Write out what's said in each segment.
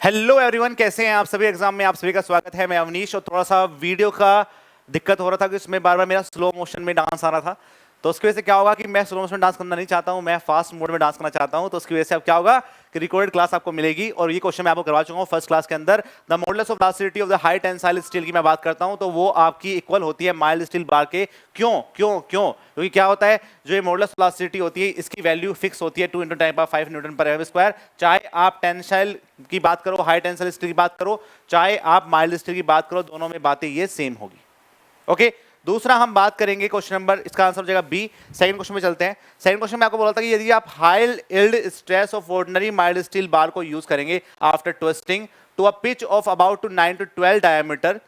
Hello everyone, कैसे हैं आप सभी। एग्जाम में आप सभी का स्वागत है। मैं अवनीश। और थोड़ा सा वीडियो का दिक्कत हो रहा था कि इसमें बार बार मेरा स्लो मोशन में डांस आ रहा था, तो उसकी वजह से क्या होगा कि मैं स्लो मोशन डांस करना नहीं चाहता हूं, मैं फास्ट मोड में डांस करना चाहता हूं। तो उसकी वजह से अब क्या होगा कि रिकॉर्डेड क्लास आपको मिलेगी। और ये क्वेश्चन मैं आपको करवा चुका हूं फर्स्ट क्लास के अंदर। The modulus of elasticity of the high tensile steel की मैं बात करता हूं तो वो आपकी इक्वल होती है माइल्ड स्टील बार के। क्यों क्यों क्यों? क्योंकि क्या होता है, जो ये मॉडुलस ऑफ इलास्टिसिटी होती है इसकी वैल्यू फिक्स होती है 2 × 10⁵ न्यूटन पर एम स्क्वायर। चाहे आप टेंसाइल की बात करो, हाई टेंसाइल स्टील की बात करो, चाहे आप माइल्ड स्टील की बात करो, दोनों में बातें ये सेम होगी। ओके, दूसरा हम बात करेंगे क्वेश्चन नंबर, इसका आंसर हो जाएगा बी। सेकंड क्वेश्चन में चलते हैं। सेकंड क्वेश्चन में आपको बोला था कि यदि आप high yield stress of ordinary mild steel bar को यूज करेंगे after twisting to a pitch of about 9 to 12 diameter,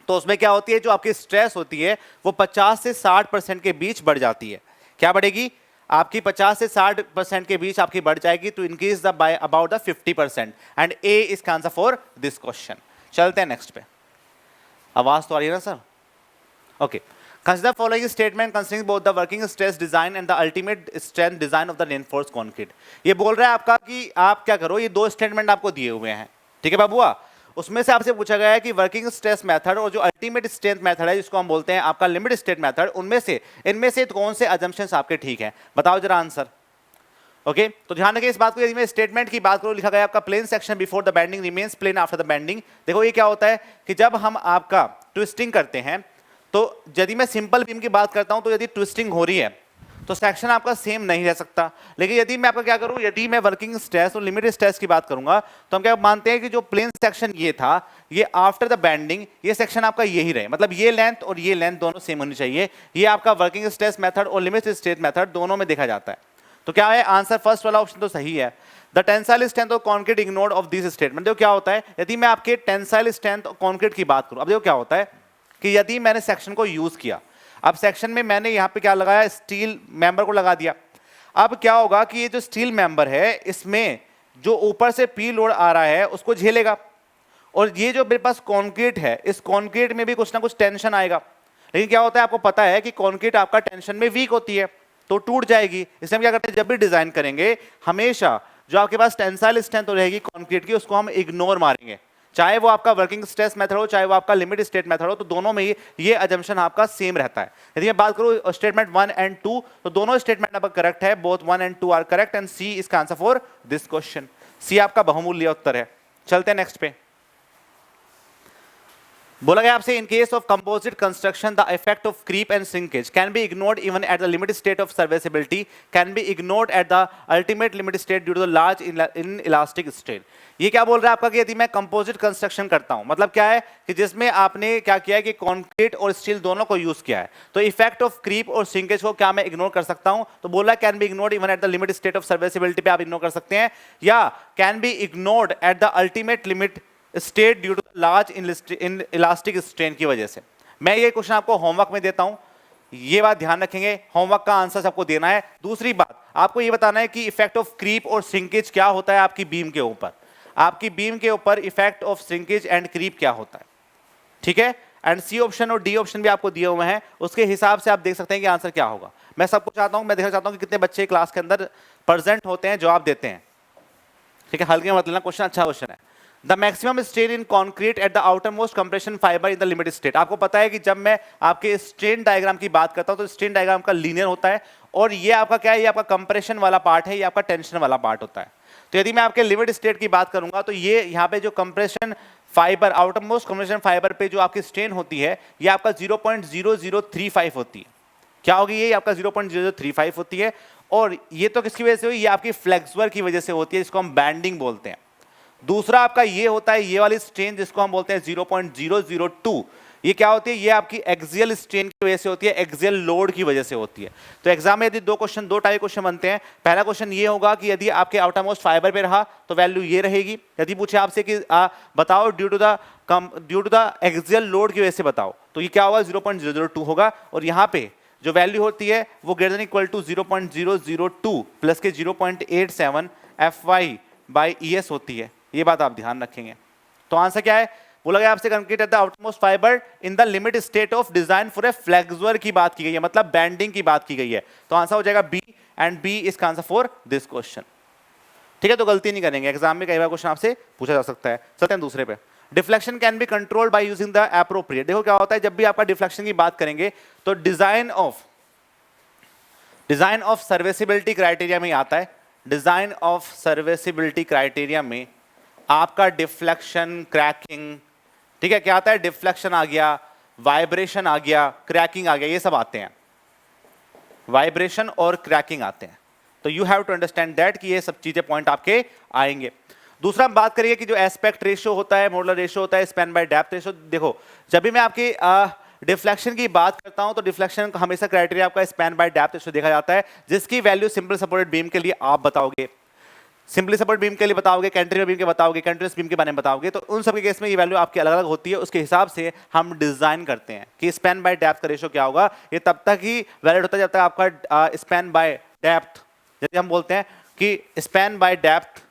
तो उसमें क्या होती है, जो आपकी स्ट्रेस होती है वो 50 से 60% के बीच बढ़ जाती है। क्या बढ़ेगी? आपकी 50 से 60% के बीच आपकी बढ़ जाएगी, तो increase the by about the 50%। And A is answer for this question. चलते हैं नेक्स्ट पे। आवाज तो आ रही है ना sir? Okay. Consider following statement considering both the working stress design and the ultimate strength design of the reinforced concrete. ये बोल रहा है आपका कि आप क्या करो, ये दो स्टेटमेंट आपको दिए हुए हैं, ठीक है बाबूआ। उसमें से आपसे पूछा गया है कि वर्किंग स्ट्रेस मेथड और जो अल्टीमेट स्ट्रेंथ मेथड है जिसको हम बोलते हैं आपका लिमिट स्टेट मेथड, उनमें से इनमें से कौन से अजम्पशंस आपके ठीक हैं, बताओ जरा आंसर। ओके, तो ध्यान रखिए इस बात को। यदि मैं स्टेटमेंट की बात करूं, लिखा गया आपका plane section before the bending remains plane after the bending. देखो ये क्या होता है कि जब हम आपका ट्विस्टिंग करते हैं, तो यदि मैं सिंपल बीम की बात करता हूं तो यदि ट्विस्टिंग हो रही है तो सेक्शन आपका सेम नहीं रह सकता। लेकिन यदि मैं आपका क्या करूं, यदि मैं वर्किंग स्ट्रेस और लिमिटेड स्ट्रेस की बात करूंगा तो हम क्या मानते हैं कि जो प्लेन सेक्शन ये था, ये आफ्टर द बेंडिंग ये सेक्शन आपका यही रहे, मतलब ये लेंथ और ये लेंथ दोनों सेम होनी चाहिए। ये आपका वर्किंग स्ट्रेस मेथड और लिमिटेड स्ट्रेस मेथड दोनों में देखा जाता है। तो क्या है आंसर? फर्स्ट वाला ऑप्शन तो सही है। The tensile strength of concrete ignored of this statement. देखो क्या होता है, यदि मैं आपके टेंसाइल स्ट्रेंथ ऑफ कंक्रीट की बात करूं, अब देखो क्या होता है कि यदि मैंने सेक्शन को यूज किया, अब सेक्शन में मैंने यहां पे क्या लगाया, स्टील मेंबर को लगा दिया। अब क्या होगा कि ये जो स्टील मेंबर है इसमें जो ऊपर से पी लोड आ रहा है उसको झेलेगा, और ये जो मेरे पास कंक्रीट है इस कंक्रीट में भी कुछ ना कुछ टेंशन आएगा। लेकिन क्या होता है, आपको पता है कि कंक्रीट आपका टेंशन में वीक होती है तो टूट जाएगी। इसलिए हम क्या करते हैं, जब भी डिजाइन करेंगे हमेशा जो आपके पास टेंसाइल स्ट्रेंथ रहेगी कंक्रीट की उसको हम इग्नोर मारेंगे, चाहे वो आपका वर्किंग स्ट्रेस मेथड हो चाहे वो आपका लिमिट स्टेट मेथड हो, तो दोनों में ये अजम्पशन आपका सेम रहता है। यदि मैं बात करूं स्टेटमेंट 1 और 2 तो दोनों स्टेटमेंट आपका करेक्ट है, बोथ 1 और 2 आर करेक्ट एंड सी इसका आंसर फॉर दिस क्वेश्चन। सी आपका बहुमूल्य उत्तर है। चलते हैं नेक्स्ट पे। बोला गया आपसे in case of composite construction the effect of creep and shrinkage can be ignored even at the limit state of serviceability can be ignored at the ultimate limit state due to the large inelastic strain. ये क्या बोल रहा है आपका कि यदि मैं composite construction करता हूं, मतलब क्या है कि जिसमें आपने क्या किया है कि कंक्रीट और स्टील दोनों को यूज किया है, तो इफेक्ट ऑफ क्रीप और श्रिंकेज को क्या मैं इग्नोर कर सकता हूं? तो बोला can be ignored even at the limit state of serviceability पे आप इग्नोर कर सकते हैं, या can be ignored at the ultimate limit state due to large inelastic strain की वजह से। मैं ये क्वेश्चन आपको होमवर्क में देता हूं, ये बात ध्यान रखेंगे, होमवर्क का आंसर आपको देना है। दूसरी बात आपको ये बताना है कि इफेक्ट ऑफ क्रीप और श्रिंकेज क्या होता है आपकी बीम के ऊपर, आपकी बीम के ऊपर effect of shrinkage and creep क्या होता है, ठीक है। एंड सी ऑप्शन और डी ऑप्शन भी आपको दिए हुए हैं, उसके हिसाब से आप देख सकते हैं कि आंसर क्या होगा। मैं सबको चाहता हूं, मैं देखना चाहता हूं कि कितने बच्चे क्लास के अंदर प्रेजेंट होते हैं, जवाब देते हैं, ठीक है। हल्के मत लेना, क्वेश्चन अच्छा क्वेश्चन है। The maximum strain in concrete at the outer most compression fibre in the limit state. आपको पता है कि जब मैं आपके स्ट्रेन डायग्राम की बात करता हूं तो स्ट्रेन डायग्राम का लीनियर होता है, और ये आपका क्या है, ये आपका कंप्रेशन वाला पार्ट है, ये आपका टेंशन वाला पार्ट होता है। तो यदि मैं आपके लिमिट स्टेट की बात करूंगा तो ये यहाँ पे जो compression fibre, outer most compression fibre पे जो आपकी स्ट्रेन होती है ये आपका 0.0035 होती है। क्या होगी ये? आपका 0.0035 होती है। और ये तो किसकी वजह से हुई? ये आपकी फ्लेक्सुअर की वजह से होती है, जिसको हम बैंडिंग बोलते हैं। दूसरा आपका ये होता है, ये वाली स्ट्रेन जिसको हम बोलते हैं 0.002, ये क्या होती है? ये आपकी एक्सियल स्ट्रेन की वजह से होती है, एक्सियल लोड की वजह से होती है। तो एग्जाम में यदि दो टाइप क्वेश्चन बनते हैं, पहला क्वेश्चन ये होगा कि यदि आपके आउटर मोस्ट फाइबर पे रहा तो वैल्यू ये रहेगी। यदि पूछे आपसे कि बताओ due to the axial load की वजह से बताओ, तो ये क्या होगा? 0.002 होगा। और यहाँ पे जो वैल्यू होती है वो greater than equal to 0.002 plus के 0.87 FY/ES होती है। ये बात आप ध्यान रखेंगे। तो आंसर क्या है? बोला गया आपसे concrete at the outmost fibre in the limit state of design for a flexure की बात की गई है, मतलब बैंडिंग की बात की गई है। तो आंसर हो जाएगा B, and B is answer for this question. ठीक है, तो गलती नहीं करेंगे, एग्जाम में कई बार क्वेश्चन आपसे पूछा जा सकता है। चलते हैं दूसरे पे। Deflection can be controlled by using the appropriate. देखो क्या होता है, जब भी आपका डिफ्लेक्शन की बात करेंगे तो डिजाइन ऑफ सर्विसिबिलिटी क्राइटेरिया में आता है। डिजाइन ऑफ सर्विसिबिलिटी क्राइटेरिया में आपका डिफ्लेक्शन, क्रैकिंग, ठीक है, क्या आता है, डिफ्लेक्शन आ गया, वाइब्रेशन आ गया, क्रैकिंग आ गया, ये सब आते हैं, वाइब्रेशन और क्रैकिंग आते हैं। तो you have to understand that कि ये सब चीजें पॉइंट आपके आएंगे। दूसरा हम बात करिए कि जो एस्पेक्ट रेशियो होता है, मॉडुलर रेशियो होता है, स्पैन बाय डेप्थ रेशियो। देखो जब भी मैं आपकी डिफ्लेक्शन की बात करता हूं तो डिफ्लेक्शन का हमेशा क्राइटेरिया आपका स्पैन बाय डेप्थ रेशियो देखा जाता है, जिसकी वैल्यू सिंपल सपोर्टेड बीम के लिए आप बताओगे, सिंपली सपोर्ट बीम के लिए बताओगे, कैंटिलीवर बीम के बताओगे, कंटीन्यूअस बीम के बारे में बताओगे। तो उन सब के केस में ये वैल्यू आपकी अलग अलग होती है, उसके हिसाब से हम डिजाइन करते हैं कि स्पैन बाय डेप्थ का रेशियो क्या होगा। ये तब तक ही वैलिड होता है जब तक आपका स्पैन बाय डेप्थ, जैसे हम बोलते हैं कि स्पैन बाय डेप्थ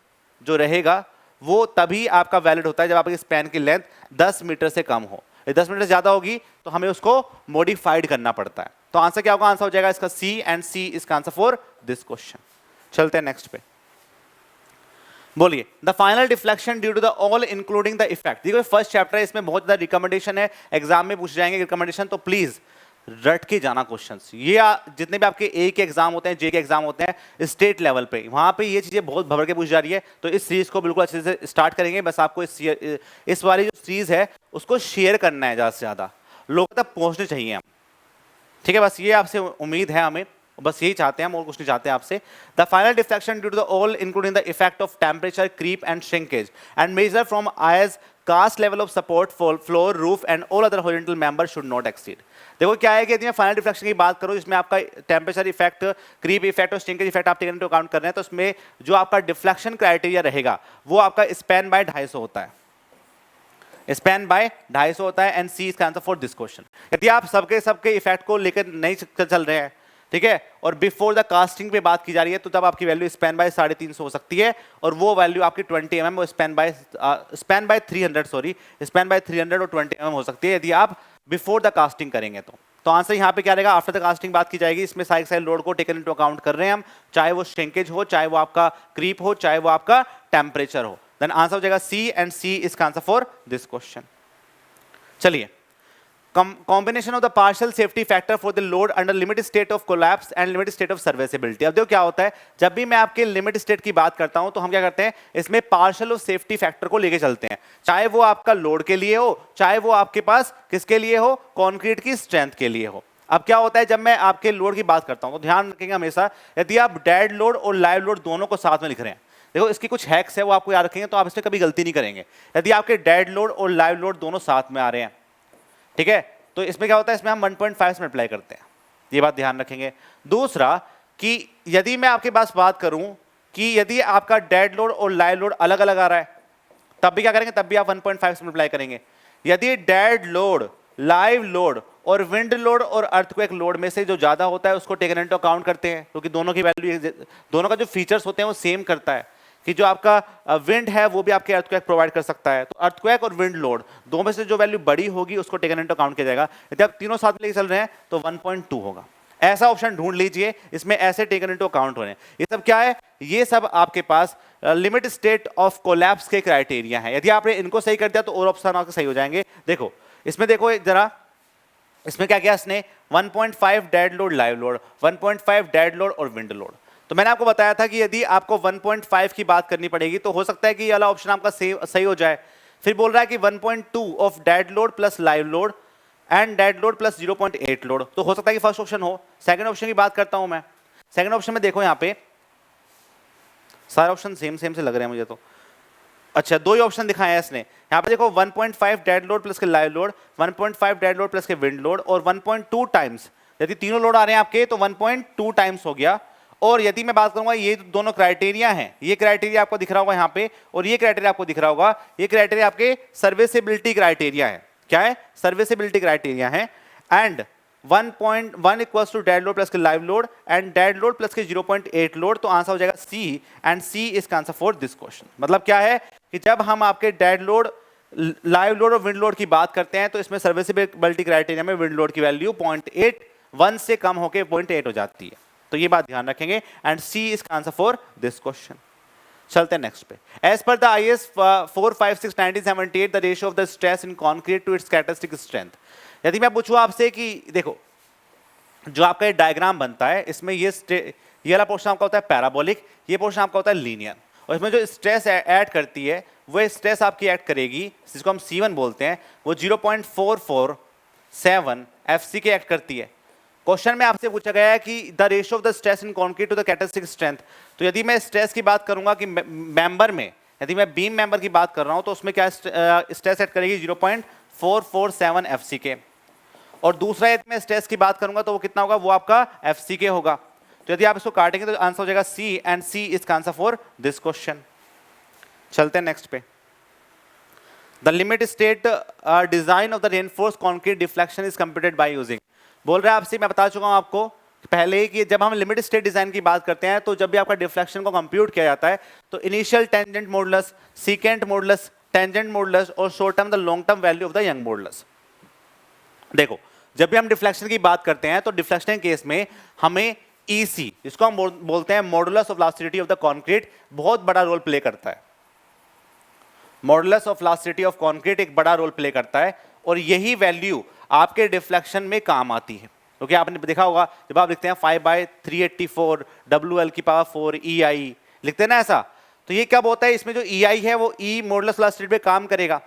जो रहेगा वो तभी आपका वैलिड होता है जब आपकी स्पैन की लेंथ 10 मीटर से कम हो। 10 मीटर से ज्यादा होगी तो हमें उसको मॉडिफाइड करना पड़ता है। तो आंसर क्या होगा, आंसर हो जाएगा इसका सी, एंड सी इसका आंसर फॉर दिस क्वेश्चन। चलते हैं नेक्स्ट पे। बोलिए, the final deflection due to the all including the effect. देखो फर्स्ट चैप्टर है, इसमें बहुत ज्यादा रिकमेंडेशन है, एग्जाम में पूछ जाएंगे रिकमेंडेशन, तो प्लीज रट के जाना क्वेश्चंस। ये जितने भी आपके ए के एग्जाम होते हैं, जे के एग्जाम होते हैं स्टेट लेवल पे, वहां पे ये चीजें बहुत भर के पूछ जा रही है। तो इस सीरीज को बिल्कुल अच्छे से स्टार्ट करेंगे। बस आपको इस वाली जो सीरीज है उसको शेयर करना है, ज्यादा से ज्यादा लोगों तक पहुंचने चाहिए हम, ठीक है। बस ये आपसे उम्मीद है हमें, बस यही चाहते हैं हम, और कुछ नहीं चाहते हैं आपसे। The final deflection due to the all including the effect of temperature, creep and shrinkage and measure from as cast level of support floor, roof and all other horizontal member should not exceed. देखो क्या है कि यदि मैं final deflection की बात करूं, इसमें आपका टेम्परेचर इफेक्ट, क्रीप इफेक्ट और श्रिंकेज इफेक्ट आप टेकन इनटू अकाउंट कर रहे हैं, तो इसमें जो आपका डिफ्लेक्शन क्राइटेरिया रहेगा वो आपका स्पैन बाय 250 होता है, स्पैन बाय 250 होता है, एंड सी इसका आंसर फॉर दिस क्वेश्चन। यदि आप सबके इफेक्ट को लेकर नहीं चल रहे हैं, ठीक है, और बिफोर द कास्टिंग पे बात की जा रही है, तो तब आपकी वैल्यू स्पैन बाय 350 हो सकती है, और वो वैल्यू आपकी 20 mm और span by 300 sorry span by 300 और 20 mm हो सकती है यदि आप बिफोर द कास्टिंग करेंगे। तो आंसर यहाँ पे क्या रहेगा, आफ्टर द कास्टिंग बात की जाएगी। इसमें साइड लोड को टेकन इनटू अकाउंट कर रहे हैं हम, चाहे वो श्रिंकेज हो, चाहे वो आपका क्रीप हो, चाहे वो आपका टेम्परेचर हो। देन आंसर हो जाएगा सी, एंड सी इसका आंसर फॉर दिस क्वेश्चन। चलिए, combination of the partial safety factor for the load under limited state of collapse and limited state of serviceability। अब देखो क्या होता है, जब भी मैं आपके लिमिट स्टेट की बात करता हूं तो हम क्या करते हैं, इसमें पार्शियल ऑफ सेफ्टी फैक्टर को लेके चलते हैं, चाहे वो आपका लोड के लिए हो, चाहे वो आपके पास किसके लिए हो, कंक्रीट की स्ट्रेंथ के लिए हो। अब क्या होता है, जब मैं आपके लोड की बात करता हूं तो ध्यान रखेंगे हमेशा, यदि आप डेड लोड और लाइव लोड दोनों को साथ में लिख रहे हैं, देखो इसकी कुछ हैक्स है वो आपको याद रखेंगे, तो आप इसमें कभी गलती नहीं करेंगे। यदि आपके डेड लोड और लाइव लोड दोनों साथ में आ रहे हैं, ठीक है, तो इसमें क्या होता है, इसमें हम 1.5 से मल्टीप्लाई करते हैं, ये बात ध्यान रखेंगे। दूसरा कि यदि मैं आपके पास बात करूं कि यदि आपका डेड लोड और लाइव लोड अलग अलग आ रहा है, तब भी क्या करेंगे, तब भी आप 1.5 से मल्टीप्लाई करेंगे। यदि डेड लोड, लाइव लोड और विंड लोड और अर्थक्वेक लोड में से जो ज्यादा होता है उसको टेकन इनटू अकाउंट करते हैं, क्योंकि दोनों की वैल्यू, दोनों का जो फीचर्स होते हैं वो सेम करता है, कि जो आपका विंड है वो भी आपके अर्थक्वेक प्रोवाइड कर सकता है। तो अर्थक्वेक और विंड लोड दोनों में से जो वैल्यू बड़ी होगी उसको टेकन इनटू अकाउंट किया जाएगा। यदि आप तीनों साथ लेके चल रहे हैं तो 1.2 होगा। ऐसा ऑप्शन ढूंढ लीजिए, इसमें ऐसे टेकन इनटू अकाउंट हो रहे हैं। ये सब क्या है, ये सब आपके पास लिमिट स्टेट ऑफ कोलैप्स के क्राइटेरिया है। यदि आपने इनको सही कर दिया तो और ऑप्शन आपके सही हो जाएंगे। देखो इसमें, देखो जरा इसमें क्या किया इसने, 1.5 dead load, live load, 1.5 dead load और विंड लोड। तो मैंने आपको बताया था कि यदि आपको 1.5 की बात करनी पड़ेगी तो हो सकता है कि ये वाला ऑप्शन आपका सही हो जाए। फिर बोल रहा है कि 1.2 of dead load plus live load and dead load plus 0.8 load, तो हो सकता है कि फर्स्ट ऑप्शन हो। सेकंड ऑप्शन की बात करता हूं मैं। सेकंड ऑप्शन में देखो, यहां पे सारे ऑप्शन सेम से लग रहे हैं मुझे तो। अच्छा, दो ही ऑप्शन दिखाए हैं इसने। यहाँ पे देखो 1.5 डेड लोड प्लस के live load, 1.5 dead load plus के विंड लोड, और 1.2 टाइम्स, यदि तीनों लोड आ रहे हैं आपके तो 1.2 टाइम्स हो गया। और यदि मैं बात करूंगा, ये दोनों क्राइटेरिया हैं, ये क्राइटेरिया आपको दिख रहा होगा यहाँ पे, और ये क्राइटेरिया आपको दिख रहा होगा, ये क्राइटेरिया आपके सर्विसिबिलिटी क्राइटेरिया है। क्या है, सर्विसिबिलिटी क्राइटेरिया है। And 1.1 equals to dead load plus के live load and dead load plus के 0.8 लोड, तो आंसर हो जाएगा सी, एंड सी इसका आंसर फॉर दिस क्वेश्चन। मतलब क्या है कि जब हम आपके डेड लोड, लाइव लोड और विंड लोड की बात करते हैं तो इसमें सर्विसिबिलिटी क्राइटेरिया में विंड लोड की वैल्यू 0.81 से कम होकर 0.8 हो जाती है। तो ये बात ध्यान रखेंगे, एंड सी इसका आंसर फॉर दिस क्वेश्चन। चलते हैं नेक्स्ट पे। As per the IS 456/1978 the ratio of the stress in concrete to its characteristic strength. यदि मैं पूछूं आपसे कि देखो जो आपका ये डायग्राम बनता है इसमें ये वाला पोर्शन आपका होता है पैराबोलिक, ये पोर्शन आपका होता है लीनियर, और इसमें जो स्ट्रेस ऐड करती है वो स्ट्रेस आपकी ऐड करेगी जिसको हम C1 बोलते हैं, वो 0.447 FC के ऐड करती है। क्वेश्चन में आपसे पूछा गया है कि the ratio of the stress in concrete to the characteristic strength. तो यदि मैं स्ट्रेस की बात करूंगा कि मेंबर में, यदि मैं बीम मेंबर की बात कर रहा हूं तो उसमें क्या स्ट्रेस ऐड करेगी 0.447 FC के, और दूसरा यदि मैं स्ट्रेस की बात करूंगा तो वो कितना होगा, वो आपका FC के होगा। तो यदि आप इसको काटेंगे तो आंसर हो जाएगा C, एंड C इज का आंसर फॉर दिस क्वेश्चन। चलते हैं नेक्स्ट पे। The limit state design of the reinforce concrete deflection is computed by using. बोल रहा है आपसे, मैं बता चुका हूं आपको पहले ही कि जब हम लिमिट स्टेट डिजाइन की बात करते हैं तो जब भी आपका डिफ्लेक्शन को कंप्यूट किया जाता है तो initial tangent modulus, secant modulus, tangent modulus और short term the long term value of the Young modulus. देखो जब भी हम डिफ्लेक्शन की बात करते हैं तो डिफ्लेक्शन केस में हमें EC, जिसको हम बोलते हैं modulus of elasticity of the concrete, बहुत बड़ा रोल प्ले करता है। Modulus of elasticity of concrete एक बड़ा रोल प्ले करता है, और यही वैल्यू आपके डिफ्लेक्शन में काम आती है। क्योंकि आपने देखा होगा जब आप लिखते हैं 5/384 WL⁴ EI लिखते हैं ना ऐसा, तो ये कब होता है, इसमें जो EI है वो E मॉडुलस इलास्टिसिटी पे काम करेगा।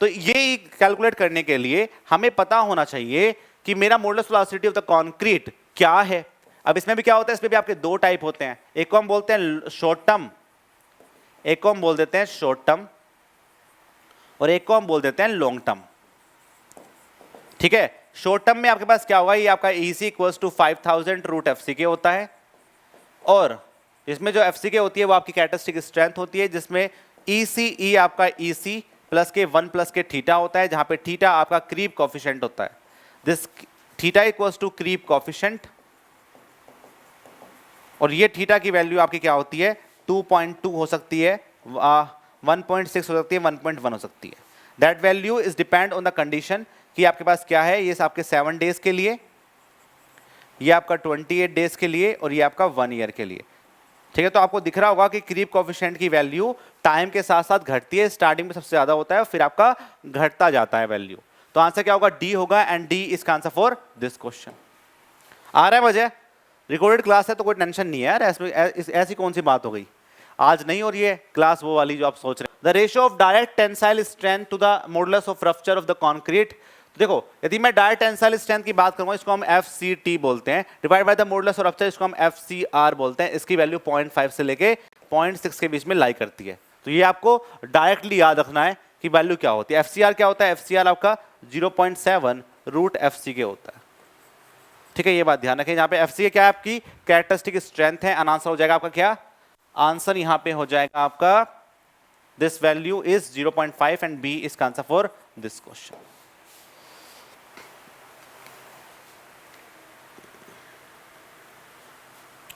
तो ये कैलकुलेट करने के लिए हमें पता होना चाहिए कि मेरा modulus elasticity of the concrete क्या है। अब इसमें भी क्या होता है, इसमें भी आपके दो टाइप होते हैं, एक को हम बोलते हैं शॉर्ट टर्म, एक को हम बोल देते हैं शॉर्ट टर्म, और एक को हम बोल देते हैं लॉन्ग टर्म। ठीक है, शॉर्ट टर्म में आपके पास क्या होगा, ये आपका EC = 5000 √FC होता है, और इसमें जो FC होती है वो आपकी कैरेक्टरिस्टिक स्ट्रेंथ होती है, जिसमें ECE आपका EC प्लस के 1 प्लस के थीटा होता है, जहां पे थीटा आपका क्रीप कोफिशिएंट होता है। दिस थीटा = क्रीप कोफिशिएंट, और ये थीटा की वैल्यू आपकी क्या होती है, 2.2 हो सकती है, 1.6 हो सकती है, 1.1 हो सकती है। That value is depend on the condition कि आपके पास क्या है, ये आपके 7 डेज के लिए, ये आपका 28 डेज के लिए, और ये आपका 1 ईयर के लिए। ठीक है, तो आपको दिख रहा होगा कि क्रीप कोफिशिएंट की वैल्यू टाइम के साथ साथ घटती है, स्टार्टिंग में सबसे ज्यादा होता है फिर आपका घटता जाता है वैल्यू। तो आंसर क्या होगा, D होगा, एंड D इज का आंसर फॉर दिस क्वेश्चन। आ रहा है मजे? रिकॉर्डेड क्लास है तो कोई टेंशन नहीं है यार, ऐसी कौन सी बात हो गई, आज नहीं हो रही है क्लास वो वाली जो आप सोच रहे हैं। The ratio of direct tensile strength to the modulus of rupture of the concrete. देखो यदि मैं डायरेक्ट टेंसाइल स्ट्रेंथ की बात करूंगा, इसको हम FCT बोलते हैं, divide by the modulus of rupture, इसको हम FCR बोलते हैं। इसकी वैल्यू 0.5 से लेके 0.6 के बीच में लाई करती है। तो ये आपको डायरेक्टली याद रखना है कि वैल्यू क्या होती है। FCR क्या होता है, FCR आपका 0.7 √FC के होता है। ठीक है, ये बात ध्यान रखें। यहाँ पे FC क्या है, आपकी कैरेक्टरिस्टिक स्ट्रेंथ है, आंसर हो जाएगा आपका क्या, आंसर यहाँ पे हो जाएगा आपका this value is 0.5, and B is का answer for this question.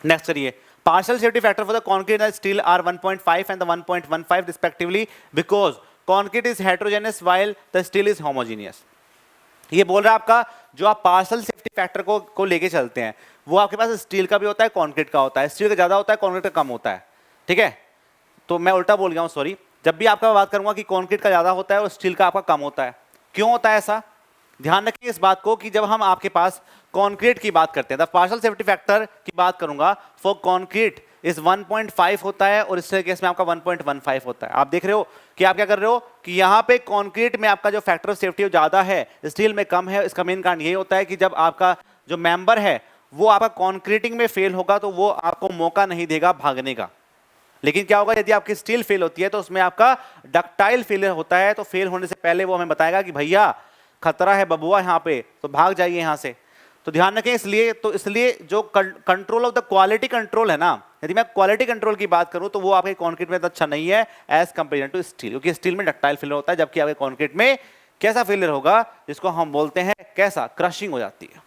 Next करिए, partial safety factor for the concrete and steel are 1.5 and the 1.15 respectively because concrete is heterogeneous while the steel is homogeneous। ये बोल रहा है आपका जो आप partial safety factor को लेके चलते हैं वो आपके पास स्टील का भी होता है, कंक्रीट का होता है। स्टील का ज्यादा होता है, कंक्रीट का कम होता है। ठीक है, तो मैं उल्टा बोल गया हूं, सॉरी। जब भी आपका बात करूंगा कि कंक्रीट का ज्यादा होता है और स्टील का आपका कम होता है, क्यों होता है ऐसा, ध्यान रखिए इस बात को कि जब हम आपके पास कंक्रीट की बात करते हैं, द पार्शियल सेफ्टी फैक्टर की बात करूंगा फॉर कंक्रीट इज 1.5 होता है, और स्टील केस में आपका 1.15 होता है। आप देख रहे हो कि आप क्या कर रहे हो कि यहाँ पे कंक्रीट में आपका जो फैक्टर ऑफ सेफ्टी ज्यादा है, स्टील में कम है। इसका मेन कारण ये होता है कि जब आपका जो मेंबर है वो आपका कंक्रीटिंग में फेल होगा तो वो आपको मौका नहीं देगा भागने का। लेकिन क्या होगा, यदि आपकी स्टील फेल होती है तो उसमें आपका डक्टाइल फेलियर होता है, तो फेल होने से पहले वो हमें बताएगा कि भैया खतरा है बबुआ यहाँ पे, तो भाग जाइए यहाँ से। तो ध्यान रखें, इसलिए जो control of the quality control है ना, यदि मैं क्वालिटी कंट्रोल की बात करूं तो वो आपके कंक्रीट में अच्छा नहीं है एज कंपेरिजन टू स्टील, क्योंकि स्टील में डक्टाइल फेलियर होता है, जबकि आपके कंक्रीट में कैसा फेलियर होगा, जिसको हम बोलते हैं कैसा, क्रशिंग हो जाती है।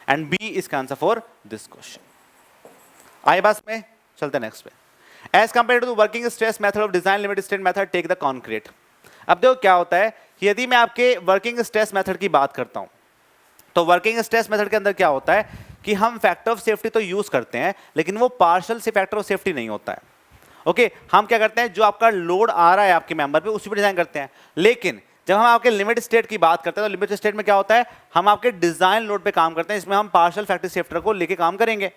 एंड बी इज का आंसर फॉर दिस क्वेश्चन। आए बस में, चलते नेक्स्ट पे। As compare to working stress method of design limit state method take the concrete. अब देखो क्या होता है, यदि मैं आपके वर्किंग स्ट्रेस मेथड की बात करता हूं तो वर्किंग स्ट्रेस मेथड के अंदर क्या होता है कि हम फैक्टर ऑफ सेफ्टी तो यूज करते हैं, लेकिन वो पार्शियल से फैक्टर ऑफ सेफ्टी नहीं होता है। ओके हम क्या करते हैं, जो आपका लोड आ रहा है आपके मेंबर पे उसी पे डिजाइन करते हैं। लेकिन जब हम आपके लिमिट स्टेट की बात करते हैं तो लिमिट स्टेट में क्या होता है, हम आपके डिजाइन लोड पे काम करते हैं, इसमें हम पार्शियल फैक्टर सेफ्टी को लेके काम करेंगे।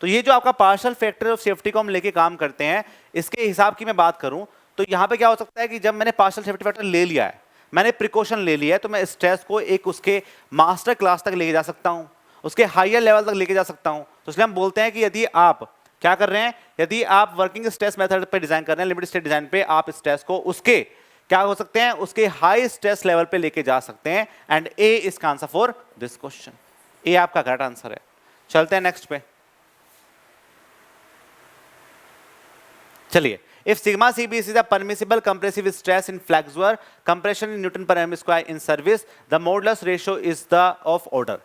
तो ये जो आपका पार्शियल फैक्टर ऑफ सेफ्टी को हम लेके काम करते हैं, इसके हिसाब की मैं बात करूं तो यहां पे क्या हो सकता है कि जब मैंने पार्शियल सेफ्टी फैक्टर ले लिया है, मैंने प्रिकॉशन ले लिया है, तो मैं स्ट्रेस को एक उसके मास्टर क्लास तक लेके जा सकता हूं, उसके हायर लेवल तक लेके जा सकता हूं। तो इसलिए हम बोलते हैं कि यदि आप क्या कर रहे हैं, यदि आप वर्किंग स्ट्रेस मेथड पे डिजाइन कर रहे हैं, लिमिट स्टेट डिजाइन पे, आप स्ट्रेस को उसके क्या हो सकते हैं, उसके हाई स्ट्रेस लेवल पे लेके जा सकते हैं। एंड ए इसका आंसर फॉर दिस क्वेश्चन, ए आपका करेक्ट आंसर है। चलते हैं नेक्स्ट पे। चलिए, if sigma cbc is a permissible compressive stress in flexure compression in newton per mm square in service, the modulus ratio is the of order।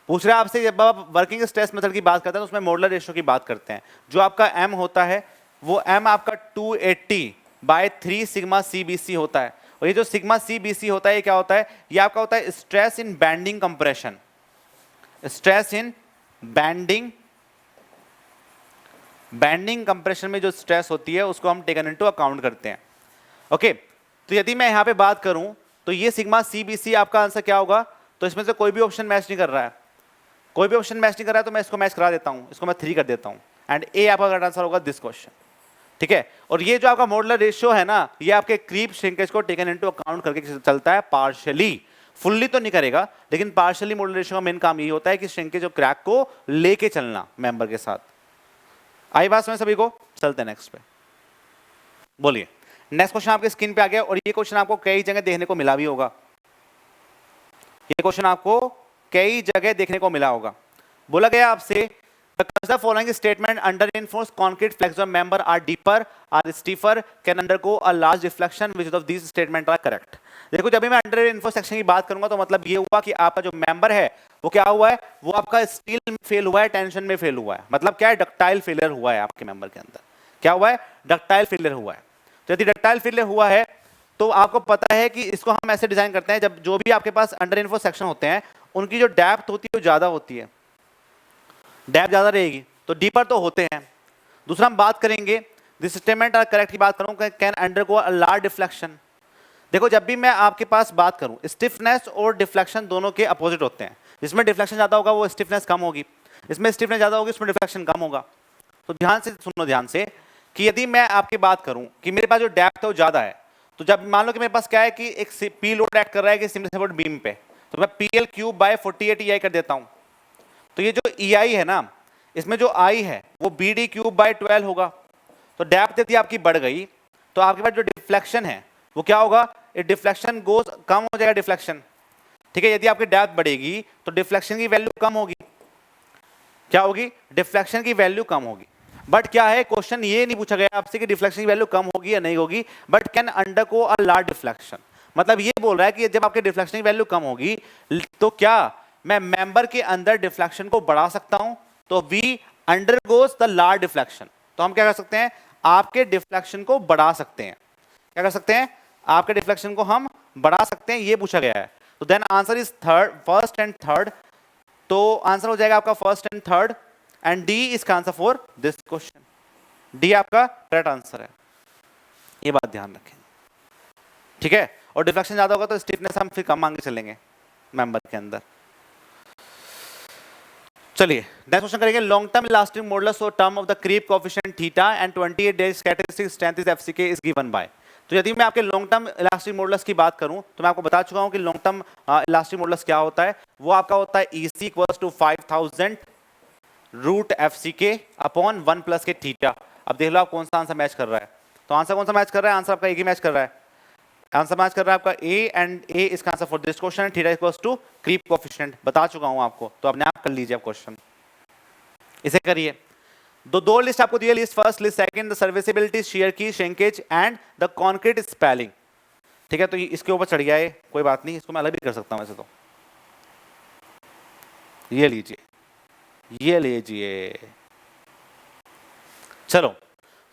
पूछ रहा है आपसे, जब आप वर्किंग स्ट्रेस मेथड की बात करते हैं तो उसमें मॉडुलर रेशियो की बात करते हैं। जो आपका m होता है वो m आपका 280/3 सिग्मा cbc होता है। और ये जो सिग्मा cbc होता है ये क्या होता है, ये आपका होता है stress in bending compression, stress in bending compression में जो स्ट्रेस होती है उसको हम टेकन इनटू अकाउंट करते हैं। ओके तो यदि मैं यहां पे बात करूं तो ये सिग्मा cbc आपका आंसर क्या होगा, तो इसमें से कोई भी ऑप्शन मैच नहीं कर रहा है, कोई भी ऑप्शन मैच नहीं कर रहा है, तो मैं इसको मैच करा देता हूं, इसको मैं 3 कर देता हूं एंड ए आपका करेक्ट आंसर होगा दिस क्वेश्चन। ठीक है, और ये जो आपका मॉडुलर रेशियो है ना, ये आपके क्रीप श्रिंकेज को टेकन इनटू अकाउंट करके चलता है पार्शियली, फुल्ली तो नहीं करेगा लेकिन पार्शियली। मॉडुलर रेशियो का मेन काम यही होता है कि श्रिंकेज और क्रैक को लेके चलना मेंबर के साथ। आई बात में सभी को, चलते हैं नेक्स्ट पे। बोलिए, नेक्स्ट क्वेश्चन आपके स्क्रीन पे आ गया और ये क्वेश्चन आपको कई जगह देखने को मिला भी होगा, ये क्वेश्चन आपको कई जगह देखने को मिला होगा। बोला गया आपसे the following statement under reinforced concrete flexure member are deeper or stiffer can undergo a large deflection, which of these statement are correct। देखो जब भी मैं अंडर रेनफोर्स सेक्शन की बात करूंगा तो मतलब ये हुआ कि आपका जो मेंबर है वो क्या हुआ है, वो आपका स्टील में फेल हुआ है, टेंशन में फेल हुआ है, मतलब क्या है, डक्टाइल फेलियर हुआ है आपके मेंबर के अंदर। क्या हुआ है, डक्टाइल फेलियर हुआ है। तो यदि डक्टाइल फेलियर हुआ है तो आपको पता है कि इसको हम ऐसे डिजाइन करते हैं, जब जो भी आपके पास अंडर रेनफोर्स सेक्शन होते हैं उनकी जो डेप्थ होती है वो ज्यादा होती है, डेप्थ ज्यादा रहेगी तो डीपर तो होते हैं। दूसरा हम बात करेंगे दिस स्टेटमेंट आर करेक्ट की बात करूं, can undergo a large deflection. देखो जब भी मैं आपके पास बात करूं, स्टिफनेस और डिफ्लेक्शन दोनों के अपोजिट होते हैं। जिसमें डिफ्लेक्शन ज्यादा होगा वो स्टिफनेस कम होगी, इसमें स्टिफनेस ज्यादा होगी इसमें डिफ्लेक्शन कम होगा। तो ध्यान से सुनो, ध्यान से, कि यदि मैं आपकी बात करूं कि मेरे पास जो डेप्थ है वो ज्यादा है, तो जब मान लो कि मेरे पास क्या है कि एक पी लोड एक्ट कर रहा है कि सिंपल सपोर्ट बीम पे, तो मैं PL³/48 EI कर देता हूं। तो ये जो EI है ना, इसमें जो I है वो BD³/12 होगा। तो डेप्थ यदि आपकी बढ़ गई तो आपके पास जो डिफ्लेक्शन है वो क्या होगा, डिफ्लेक्शन गोज कम हो जाएगा डिफ्लेक्शन। ठीक है, यदि आपकी डेप्थ बढ़ेगी तो डिफ्लेक्शन की वैल्यू कम होगी, क्या होगी, डिफ्लेक्शन की वैल्यू कम होगी। बट क्या है, क्वेश्चन ये नहीं पूछा गया आपसे कि डिफ्लेक्शन की वैल्यू कम होगी या नहीं होगी, but can undergo a large deflection. मतलब ये बोल रहा है कि जब आपके डिफ्लेक्शन की वैल्यू कम होगी तो क्या मैं मेंबर के अंदर डिफ्लेक्शन को बढ़ा सकता हूं, तो we undergoes the large deflection. तो हम क्या कर सकते हैं, आपके डिफ्लेक्शन को बढ़ा सकते हैं। क्या कर सकते हैं, आपके डिफ्लेक्शन को हम बढ़ा सकते हैं, ये पूछा गया है। तो then answer is first and third. तो आंसर हो जाएगा आपका first and third and D इसका answer for this question. D आपका करेक्ट आंसर है, ये बात ध्यान रखें। ठीक है, और डिफ्लेक्शन ज्यादा होगा तो स्टिफनेस हम फिर कम मांगे चलेंगे मेंबर के अंदर। चलिए नेक्स्ट क्वेश्चन करेंगे, लॉन्ग टर्म इलास्टिक मॉडुलस और term of the creep coefficient theta and 28 days characteristic strength is FCK is given by. तो यदि मैं आपके लॉन्ग टर्म इलास्टिक मॉडुलस की बात करूं तो मैं आपको बता चुका हूं कि लॉन्ग टर्म इलास्टिक मॉडुलस क्या होता है। वो आपका होता है EC = 5000 root FCK upon 1 plus के थीटा। अब देख लो आप कौन सा आंसर मैच कर रहा है। तो आंसर कौन सा मैच कर रहा है, आंसर आपका एक ही मैच कर रहा है, आंसर मैच कर रहा है आपका ए एंड ए इसका answer for this question theta equals to creep coefficient. बता चुका हूं आपको, तो अपने आप कर लीजिए आप क्वेश्चन, इसे करिए। दो लिस्ट आपको दी है, list first, list second, the serviceability, shear की, shrinkage and the concrete spalling. ठीक है, तो इसके ऊपर चढ़ गया है, कोई बात नहीं, इसको मैं अलग भी कर सकता हूं वैसे तो। ये लीजिए, ये लीजिए। चलो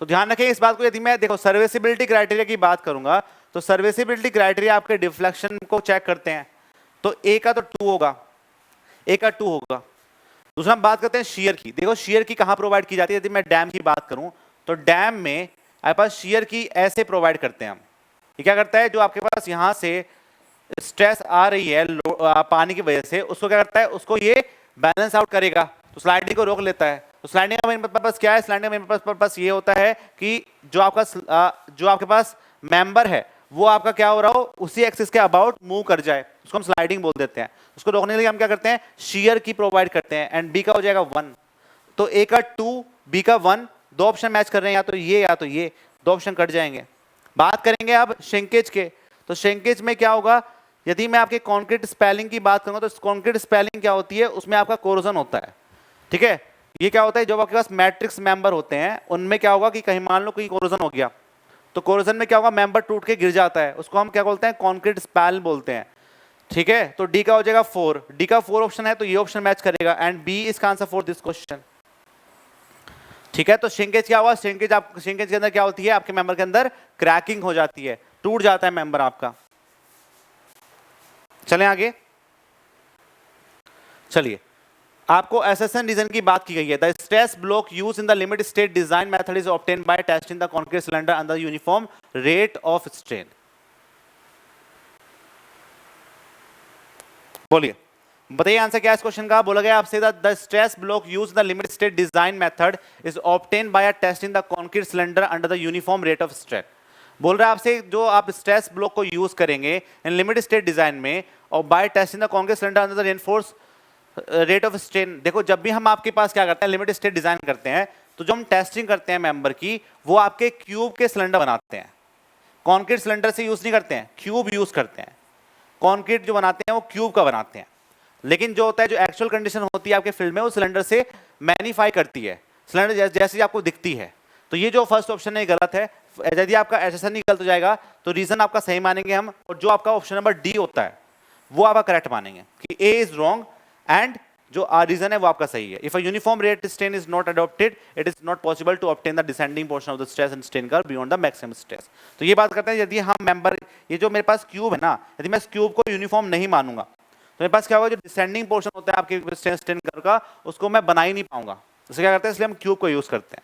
तो ध्यान रखें इस बात को, यदि मैं देखो सर्विसिबिलिटी क्राइटेरिया की बात करूंगा तो सर्विसिबिलिटी क्राइटेरिया आपके डिफ्लेक्शन को चेक करते हैं, तो ए का तो 2 होगा, ए का 2 होगा। दूसरा हम बात करते हैं शेयर की। देखो शेयर की कहां प्रोवाइड की जाती है, यदि मैं डैम की बात करूं तो डैम में आपके पास shear की ऐसे प्रोवाइड करते हैं हम। ये क्या करता है, जो आपके पास यहाँ से स्ट्रेस आ रही है पानी की वजह से, उसको क्या करता है, उसको ये बैलेंस आउट करेगा, तो स्लाइडिंग को रोक लेता है। तो स्लाइडिंग का मेन पर्पस क्या है, स्लाइडिंग का मेन पर्पस ये होता है कि जो आपके पास मेंबर है वो आपका क्या हो रहा हो, उसी एक्सिस के अबाउट मूव कर जाए, उसको हम स्लाइडिंग बोल देते हैं। उसको रोकने के लिए हम क्या करते हैं, शियर की प्रोवाइड करते हैं। एंड बी का हो जाएगा 1, तो ए का 2, बी का 1, दो ऑप्शन मैच कर रहे हैं, या तो ये या तो ये, दो ऑप्शन कट जाएंगे। बात करेंगे अब श्रिंकेज के, तो श्रिंकेज में क्या होगा, यदि मैं आपके कॉन्क्रीट स्पेलिंग की बात करूंगा तो कॉन्क्रीट स्पेलिंग क्या होती है, उसमें आपका कोरोजन होता है, ठीक है। ये क्या होता है, जब आपके पास मैट्रिक्स मेंबर होते हैं उनमें क्या होगा कि कहीं मान लो कोई कोरोजन हो गया, तो कोरोजन में क्या होगा, मेंबर टूट के गिर जाता है, उसको हम क्या बोलते हैं, कॉन्क्रीट स्पेल बोलते हैं, ठीक है। तो डी का हो जाएगा 4, डी का 4 ऑप्शन है, तो ये ऑप्शन मैच करेगा। एंड बी इसका आंसर फॉर दिस क्वेश्चन, ठीक है। तो श्रिंकेज क्या हुआ, श्रिंकेज के अंदर क्या होती है, आपके मेंबर के अंदर क्रैकिंग हो जाती है, टूट जाता है मेंबर आपका। चलें आगे, चलिए आपको एसएसएन रीजन की बात की गई है। The stress block use in the limit state design method is obtained by testing the concrete cylinder under uniform rate of strain. बोलिए, बताइए आंसर क्या है इस क्वेश्चन का। बोला गया आपसे the stress block use the limit state design method is obtained by testing the concrete cylinder under the uniform rate of strain. बोल रहा है आपसे जो आप स्ट्रेस ब्लॉक को यूज करेंगे इन लिमिट स्टेट डिजाइन में और by testing the concrete cylinder under the reinforce rate of strain. देखो जब भी हम आपके पास क्या करते हैं, लिमिट स्टेट डिजाइन करते हैं, तो जो हम टेस्टिंग करते हैं मेंबर की, वो आपके क्यूब के सिलेंडर बनाते हैं, कॉन्क्रीट सिलेंडर से यूज नहीं करते हैं, क्यूब यूज करते हैं। कॉन्क्रीट जो बनाते हैं वो क्यूब का बनाते हैं, लेकिन जो होता है, जो एक्चुअल कंडीशन होती है आपके फील्ड में, वो सिलेंडर से मैनिफाई करती है, सिलेंडर जैसी आपको दिखती है। तो ये जो फर्स्ट ऑप्शन है गलत है। यदि आपका एसएसएन नहीं गलत हो जाएगा तो रीजन आपका सही मानेंगे हम, और जो आपका ऑप्शन नंबर डी होता है वो आपका करेक्ट मानेंगे कि ए इज रॉन्ग एंड जो रीजन है वो आपका सही है। If a uniform rate strain is not adopted, it is not possible to obtain the descending portion of the stress and strain curve beyond the maximum stress. तो ये बात करते हैं, यदि हम मेंबर, ये जो मेरे पास क्यूब है ना, यदि मैं इस क्यूब को यूनिफॉर्म नहीं मानूंगा तो मेरे पास क्या होगा, जो डिसेंडिंग पोर्शन होता है आपके स्ट्रेन स्ट्रेन कर्व का, उसको मैं बना ही नहीं पाऊंगा। इसलिए क्या करते हैं, इसलिए हम क्यूब को यूज करते हैं।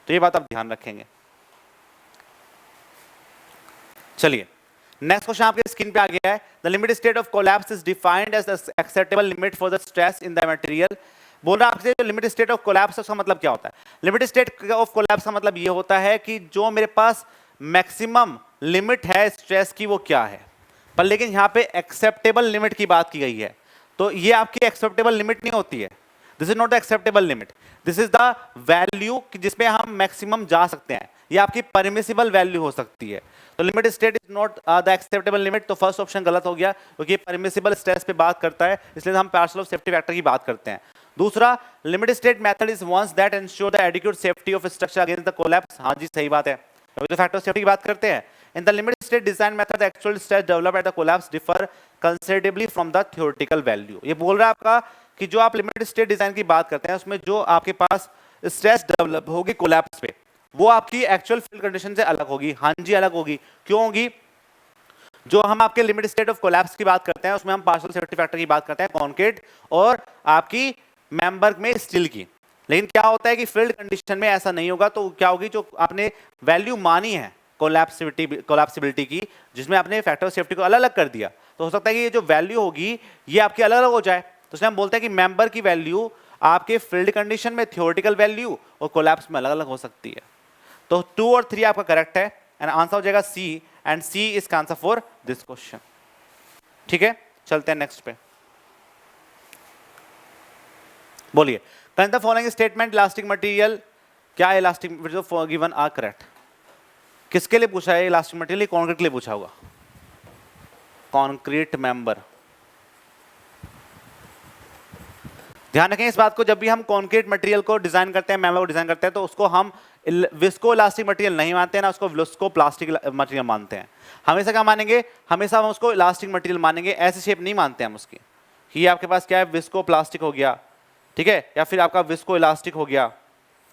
तो ये बात आप ध्यान रखेंगे। चलिए नेक्स्ट क्वेश्चन आपके स्क्रीन पे आ गया है। The limit state of collapse is defined as the acceptable limit for the stress in the material. बोल रहा है आपसे जो लिमिट स्टेट ऑफ कोलैप्स उसका मतलब क्या होता है। लिमिट स्टेट ऑफ कोलैप्स का मतलब ये होता है कि जो मेरे पास मैक्सिमम लिमिट है स्ट्रेस की वो क्या है, पर लेकिन यहाँ पे एक्सेप्टेबल लिमिट की बात की गई है, तो ये आपकी एक्सेप्टेबल लिमिट नहीं होती है। This is not the acceptable limit, this is the value जिसमें हम मैक्सिमम जा सकते हैं, ये आपकी परमिसिबल वैल्यू हो सकती है। तो limit state is not the acceptable limit, तो फर्स्ट ऑप्शन गलत हो गया, क्योंकि परमिसिबल स्ट्रेस पे बात करता है, इसलिए हम पार्शियल ऑफ सेफ्टी फैक्टर की बात करते हैं। दूसरा, limit state method is once that ensure the adequate safety of structure against the collapse. हाँ जी सही बात है, तो फैक्टर ऑफ सेफ्टी की बात करते हैं। इन the limit state design method the actual stress developed at the collapse differ considerably from the theoretical value. ये बोल रहा है आपका कि जो आप लिमिट स्टेट डिजाइन की बात करते हैं उसमें जो आपके पास स्ट्रेस डेवलप होगी कोलैप्स पे, वो आपकी एक्चुअल फील्ड कंडीशन से अलग होगी। हाँ जी अलग होगी, क्यों होगी, जो हम आपके लिमिट स्टेट ऑफ कोलैप्स की बात करते हैं उसमें हम पार्शियल सेफ्टी फैक्टर की बात करते हैं कॉन्क्रीट और आपकी मेंबर में स्टील की। लेकिन क्या होता है कि फील्ड कंडीशन में ऐसा नहीं होगा, तो क्या होगी, जो आपने वैल्यू मानी है कोलैप्सिबिलिटी की, जिसमें आपने फैक्टर ऑफ सेफ्टी को अलग अलग कर दिया, तो हो सकता है कि ये जो वैल्यू होगी ये आपकी अलग अलग हो जाए। तो इसलिए हम बोलते हैं कि मेंबर की वैल्यू आपके फील्ड कंडीशन में थ्योरेटिकल वैल्यू और कोलैप्स में अलग अलग हो सकती है। तो 2 और 3 आपका करेक्ट है एंड आंसर हो जाएगा C, and C is answer for this question. ठीक है, चलते हैं नेक्स्ट पे। बोलिए, can the following statement elastic material, क्या इलास्टिक गिवन आर करेक्ट। किसके लिए पूछा है इलास्टिक मटेरियल, कॉन्क्रीट के लिए पूछा होगा, कॉन्क्रीट मेंबर। ध्यान रखें इस बात को, जब भी हम कॉन्क्रीट मटेरियल को डिजाइन करते हैं, मेंबर को डिजाइन करते हैं, तो उसको हम विस्को इलास्टिक मटेरियल नहीं मानते हैं ना, उसको विस्को प्लास्टिक मटेरियल मानते हैं। हमेशा क्या मानेंगे, हमेशा हम उसको इलास्टिक मटेरियल मानेंगे, ऐसी शेप नहीं मानते हम उसकी कि आपके पास क्या है, विस्को प्लास्टिक हो गया, ठीक है, या फिर आपका विस्को इलास्टिक हो गया,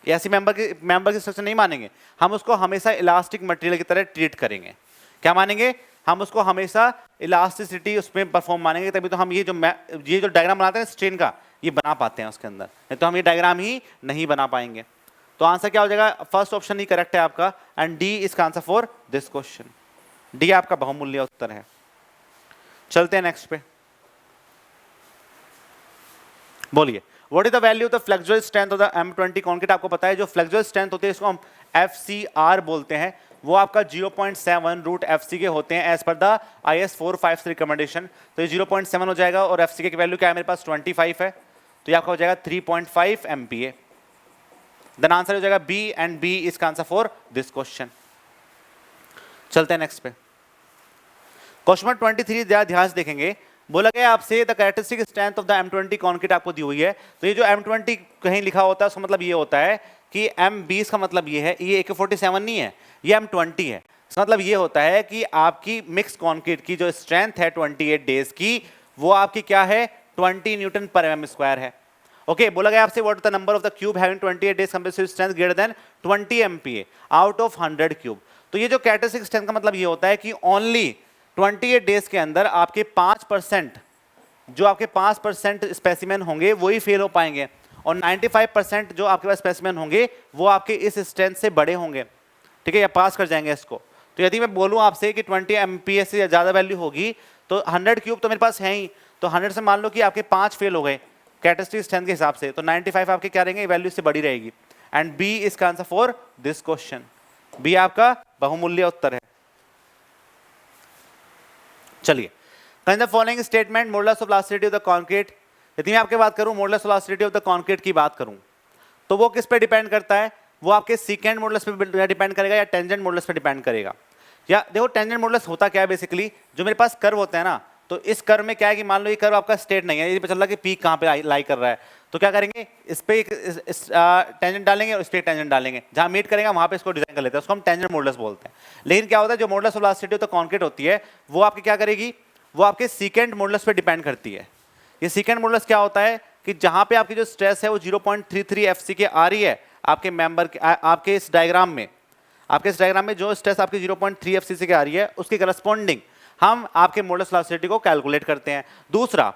ऐसी मेंबर की स्ट्रक्चर नहीं मानेंगे। हम उसको हमेशा इलास्टिक मटेरियल की तरह ट्रीट करेंगे। क्या मानेंगे, हम उसको हमेशा इलास्टिसिटी उसमें परफॉर्म मानेंगे, तभी तो हम ये जो डायग्राम बनाते हैं स्ट्रेन का, ये बना पाते हैं उसके अंदर, नहीं तो हम ये डायग्राम ही नहीं बना पाएंगे। तो आंसर क्या हो जाएगा, फर्स्ट ऑप्शन ही करेक्ट है आपका, एंड डी इसका answer for this question, D आपका बहुमूल्य उत्तर है। चलते हैं नेक्स्ट पे, बोलिए what is the value of the flexural strength of the M20 concrete. आपको पता है जो फ्लेक्सुरल स्ट्रेंथ होती है इसको हम FCR बोलते हैं, वो आपका 0.7 रूट FC के होते हैं as per the IS 453 recommendation. तो ये 0.7 हो जाएगा और FCK की वैल्यू क्या है मेरे पास 25 है, तो ये आपका हो जाएगा 3.5 MPa। देन आंसर हो जाएगा बी, एंड बी इसका आंसर फॉर दिस क्वेश्चन। चलते हैं नेक्स्ट पे, क्वेश्चन 23 ध्यान से देखेंगे। बोला गया आपसे the characteristic strength of the M20 concrete आपको दी हुई है। तो ये जो M20 कहीं लिखा होता है उसका मतलब ये होता है कि M20 का मतलब ये है, ये AK47 नहीं है, ये M20 है। इसका मतलब ये होता है कि आपकी मिक्स कॉन्क्रीट की जो स्ट्रेंथ है 28 डेज की, वो आपकी क्या है 20 न्यूटन पर mm स्क्वायर है। ओके, बोला गया आपसे what the number of the cube having 28 days compressive strength greater than 20 MPa out of 100 cube. तो ये जो कैरेक्टरिस्टिक स्ट्रेंथ का मतलब ये होता है कि ओनली 28 डेज के अंदर आपके 5%, जो आपके 5% स्पेसिमेन होंगे वही फेल हो पाएंगे, और 95% जो आपके पास स्पेसिमेन होंगे वो आपके इस स्ट्रेंथ से बड़े होंगे, ठीक है, या पास कर जाएंगे इसको। तो यदि मैं बोलूं आपसे कि 20 MPa से ज़्यादा वैल्यू होगी तो 100 क्यूब तो मेरे पास है ही, तो 100 से मान लो कि आपके 5 फेल हो गए कैरेक्टरिस्टिक स्ट्रेंथ के हिसाब से, तो 95 आपके क्या रहेंगे, वैल्यू से बड़ी रहेगी, एंड बी इसका answer for this question, B आपका बहुमूल्य उत्तर है। चलिए, the following statement modulus of elasticity of the concrete. यदि मैं आपके बात करूं modulus of elasticity of the concrete की बात करूं तो वो किस पे डिपेंड करता है, वो आपके सीकेंड मॉडुलस पे डिपेंड करेगा या टेंजेंट मॉडुलस पे डिपेंड करेगा। या देखो टेंजेंट मॉडुलस होता क्या है, बेसिकली जो मेरे पास कर्व होता है ना, तो इस कर्व में क्या है कि मान लो ये कर्व आपका स्ट्रेट नहीं है, ये पता चल रहा है कि पीक कहाँ पे लाई कर रहा है, तो क्या करेंगे, इस पे टेंजेंट डालेंगे और इस पे टेंजेंट डालेंगे, जहाँ मीट करेगा वहाँ पे इसको डिजाइन कर लेते हैं, उसको हम टेंजेंट मॉडुलस बोलते हैं। लेकिन क्या होता है, जो modulus of elasticity of the concrete होती है वो आपकी क्या करेगी, वो आपके सीकेंड मॉडुलस पे डिपेंड करती है। ये सीकेंड मॉडुलस क्या होता है कि जहां पे आपकी जो स्ट्रेस है वो 0.33 FCK आ रही है आपके मेंबर आपके इस डायग्राम में जो स्ट्रेस आपकी 0.3 FCK आ रही है उसके करस्पॉन्डिंग हम आपके मॉडुलस इलास्टिसिटी को कैलकुलेट करते हैं। दूसरा,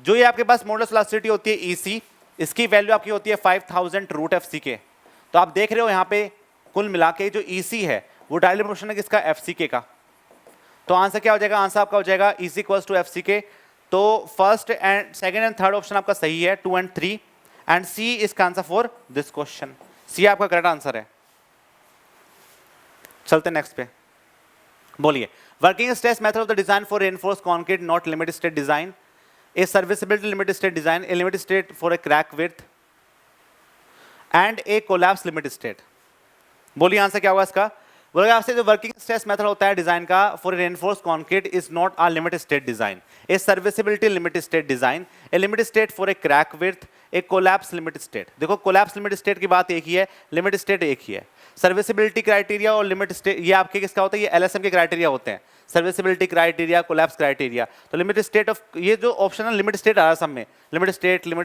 जो ये आपके पास मॉडुलस इलास्टिसिटी होती है EC, इसकी वैल्यू आपकी होती है 5000 रूट FCK। तो आप देख रहे हो यहाँ पे कुल मिला के जो EC है वो डायरेक्ट प्रोपोर्शनल है किसका, FCK का। तो आंसर क्या हो जाएगा, आंसर आपका हो जाएगा EC इक्वल्स टू FCK। तो first and second and third option आपका सही है, 2 and 3, एंड C इसका answer for this question, C आपका करेक्ट आंसर है। चलते नेक्स्ट पे, बोलिए working stress method of the design for reinforce concrete not limit state design, A serviceability limit state design, a limit state for a crack width and A collapse limit state. बोलिए answer क्या होगा इसका। बोलेगा आपसे जो working stress method होता है design का for reinforce concrete is not a limit state design, A serviceability limit state design, a limit state for a crack width, A collapse limit state. देखो कोलैप्स लिमिट स्टेट की बात एक ही है, limit state एक ही है। Serviceability criteria और limit state ये आपके किसका होता है, ये LSM के क्राइटेरिया होते हैं, सर्विसिबिलिटी क्राइटेरिया, कोलैप्स क्राइटेरिया। तो लिमिट स्टेट ऑफ ये जो ऑप्शन है लिमिट स्टेट आ रहा है सब में, लिमिट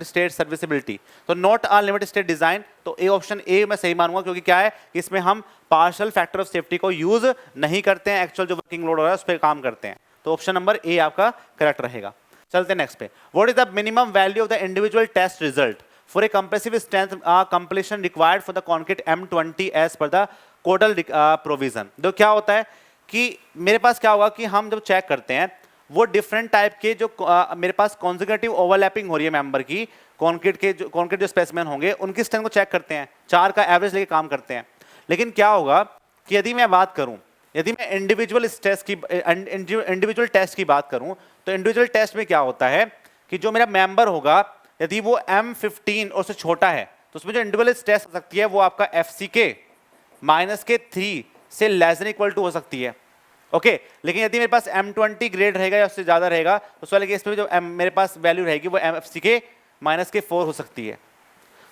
स्टेट सर्विसिबिलिटी, तो not a limit state design. तो ए ऑप्शन ए मैं सही मानूंगा, क्योंकि क्या है कि इसमें हम पार्शियल फैक्टर ऑफ सेफ्टी को यूज नहीं करते हैं, एक्चुअल जो वर्किंग लोड हो रहा है उस पर काम करते हैं। तो ऑप्शन नंबर ए आपका करेक्ट रहेगा। चलते नेक्स्ट पे, what is the minimum value of the individual test result for a compressive strength completion required for the concrete M20 as per the codal provision. तो क्या होता है कि मेरे पास क्या होगा कि हम जब चेक करते हैं वो डिफरेंट टाइप के जो मेरे पास कॉन्जिक्यूटिव ओवरलैपिंग हो रही है मेंबर की, कॉन्क्रीट जो स्पेसिमेन होंगे उनकी स्ट्रेंथ को चेक करते हैं, 4 का एवरेज लेके काम करते हैं। लेकिन क्या होगा कि यदि मैं बात करूं, यदि मैं इंडिविजुअल टेस्ट की बात करूं, तो इंडिविजुअल टेस्ट में क्या होता है कि जो मेरा मेंबर होगा यदि वो M15 और से छोटा है तो उसमें जो इंडिविजुअल टेस्ट हो सकती है वो आपका FCK -3 से लेस देन इक्वल टू हो सकती है। ओके, लेकिन यदि मेरे पास M20 ग्रेड रहेगा या उससे ज्यादा रहेगा तो उस वाले केस में जो मेरे पास वैल्यू रहेगी वो FCK -4 हो सकती है।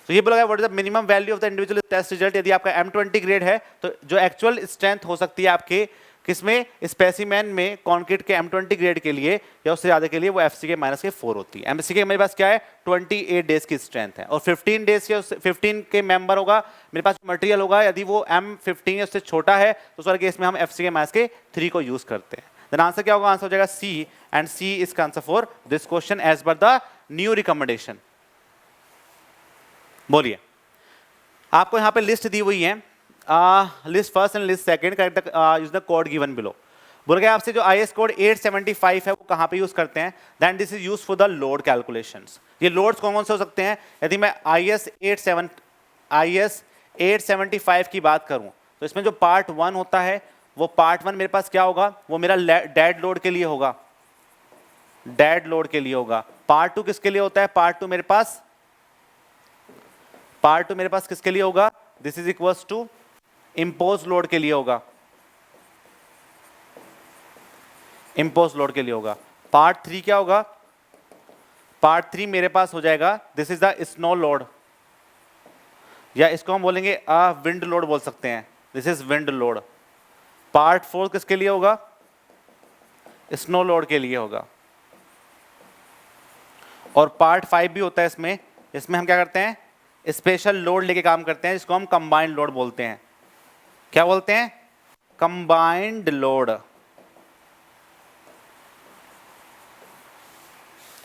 तो ये बोला गया what is the minimum value of the individual test result. यदि आपका M20 ग्रेड है तो जो एक्चुअल स्ट्रेंथ हो सकती है आपके किसमें, स्पेसिमेन में कॉन्क्रीट के M20 ग्रेड के लिए या उससे ज्यादा के लिए वो FCK -4 होती है। FCK मेरे पास क्या है 28 डेज की स्ट्रेंथ है, और 15 डेज के 15 के मेंबर होगा मेरे पास मटेरियल होगा, यदि वो M15 या उससे छोटा है तो उस वाले केस में हम FCK -3 को यूज करते हैं। देन आंसर क्या होगा, आंसर हो जाएगा C, and C is answer for this question as per the new recommendation. बोलिए आपको यहाँ पे लिस्ट दी हुई है, list first and list second, correct use the code given below. बोल गया आपसे जो IS कोड 875 है वो कहाँ पे यूज करते हैं, then this is use for the load calculations. ये लोड्स कौन कौन से हो सकते हैं, यदि मैं IS 875 की बात करूं तो इसमें जो पार्ट 1 होता है वो पार्ट 1 मेरे पास क्या होगा, वो मेरा डेड लोड के लिए होगा, डेड लोड के लिए होगा। पार्ट 2 किसके लिए होता है, पार्ट 2 मेरे पास किसके लिए होगा, this is equals to impose load के लिए होगा, इंपोज लोड के लिए होगा। पार्ट 3 क्या होगा, पार्ट 3 मेरे पास हो जाएगा this is the snow load, या इसको हम बोलेंगे विंड लोड बोल सकते हैं, this is wind load. Part 4 किसके लिए होगा, स्नो लोड के लिए होगा। और पार्ट 5 भी होता है इसमें, इसमें हम क्या करते हैं, स्पेशल लोड लेके काम करते हैं, जिसको हम कंबाइंड लोड बोलते हैं। क्या बोलते हैं, कंबाइंड लोड,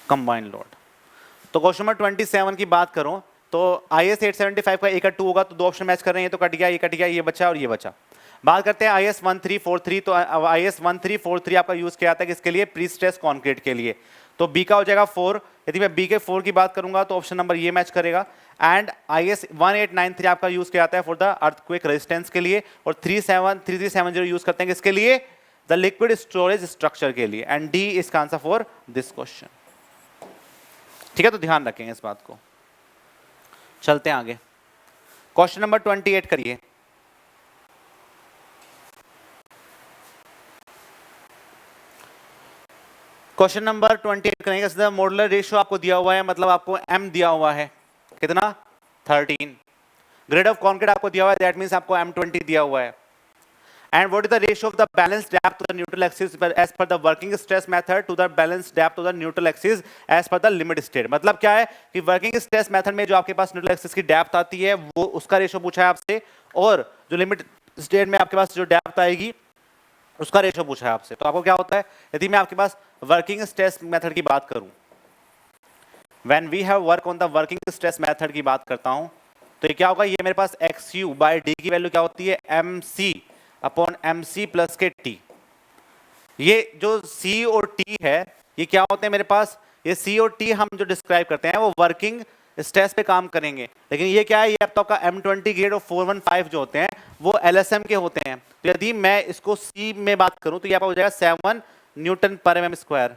कंबाइंड लोड। तो क्वेश्चन नंबर 27 की बात करूं तो IS 875 का 1 और 2 होगा, तो 2 ऑप्शन मैच कर रहे हैं, तो कट गया, ये कट गया, ये बचा और ये बचा। बात करते हैं IS 1343, तो IS 1343 आपका यूज किया जाता है किसके लिए, प्री स्ट्रेस कॉन्क्रीट के लिए, तो बी का हो जाएगा 4। यदि मैं बी के 4 की बात करूंगा तो ऑप्शन नंबर ये मैच करेगा। एंड IS 1893 आपका यूज किया जाता है फॉर द अर्थक्वेक रेजिस्टेंस के लिए, और 3370 यूज करते हैं किसके लिए, द लिक्विड स्टोरेज स्ट्रक्चर के लिए। एंड डी इज का आंसर फॉर दिस क्वेश्चन। ठीक है, तो ध्यान रखेंगे इस बात को। चलते हैं आगे, क्वेश्चन नंबर 28 करिए। क्वेश्चन नंबर 28 करेंगे। मॉडुलर रेशियो आपको दिया हुआ है, मतलब आपको M दिया हुआ है, कितना 13। ग्रेड ऑफ कॉन्क्रीट आपको दिया हुआ है, दैट मींस आपको M20 दिया हुआ है। And what is the ratio of the balance depth to the neutral axis as per the working stress method to the balance depth to the neutral axis as per the limit state. मतलब क्या है कि working stress method में जो आपके पास neutral axis की depth आती है वो उसका रेशियो पूछा है आपसे, और जो लिमिट स्टेट में आपके पास जो डेप्थ आएगी उसका रेशियो पूछा है आपसे। तो आपको क्या होता है, यदि मैं आपके पास वर्किंग स्ट्रेस मेथड की बात करूं, when we have work on the working stress method की बात करता हूं, तो ये क्या होगा, ये मेरे पास XU बाय D की वैल्यू क्या होती है, MC अपॉन MC प्लस के T। ये जो C और T है ये क्या होते हैं मेरे पास, ये C और T हम जो डिस्क्राइब करते हैं वो वर्किंग स्ट्रेस पे काम करेंगे, लेकिन ये क्या है, ये अब आपका M20 ग्रेड और 415 जो होते हैं वो LSM के होते हैं। तो यदि मैं इसको C में बात करूं तो ये आपका हो जाएगा 7 न्यूटन पर mm स्क्वायर।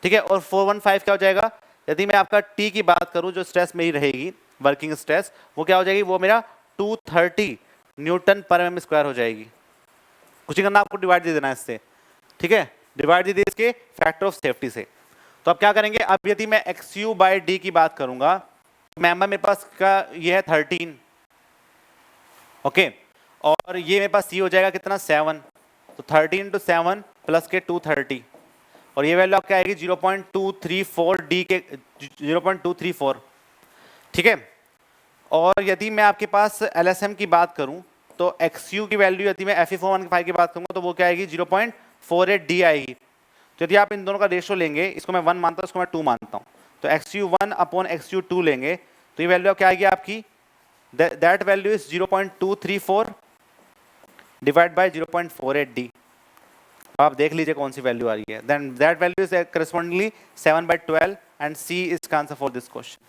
ठीक है, और 415 क्या हो जाएगा, यदि मैं आपका T की बात करूं जो स्ट्रेस मेरी रहेगी वर्किंग स्ट्रेस, वो क्या हो जाएगी, वो मेरा 230 न्यूटन पर mm स्क्वायर हो जाएगी। कुछ ही करना, आपको डिवाइड दे देना इससे। ठीक है, डिवाइड दे दी इसके फैक्टर ऑफ सेफ्टी से। तो अब क्या करेंगे, अब यदि मैं XU बाय D की बात करूंगा, मेंबर मेरे पास का ये है 13, ओके, और ये मेरे पास C हो जाएगा कितना 7, तो 13 इंटू 7 प्लस के 230, और ये वैल्यू आपकी आएगी 0.234 D के 0.234। ठीक है, और यदि मैं आपके पास LSM की बात करूं तो XU की वैल्यू यदि मैं Fe415 की बात करूंगा तो वो क्या आएगी 0.48 D आएगी। तो यदि आप इन दोनों का रेशियो लेंगे, इसको मैं 1 मानता हूं, इसको मैं 2 मानता हूं, तो XU1 अपॉन XU2 लेंगे तो ये वैल्यू क्या आएगी आपकी, that value is 0.234 divide by 0.48 D। आप देख लीजिए कौन सी वैल्यू आ रही है, then that value is correspondingly 7/12 and C is का आंसर फॉर दिस क्वेश्चन।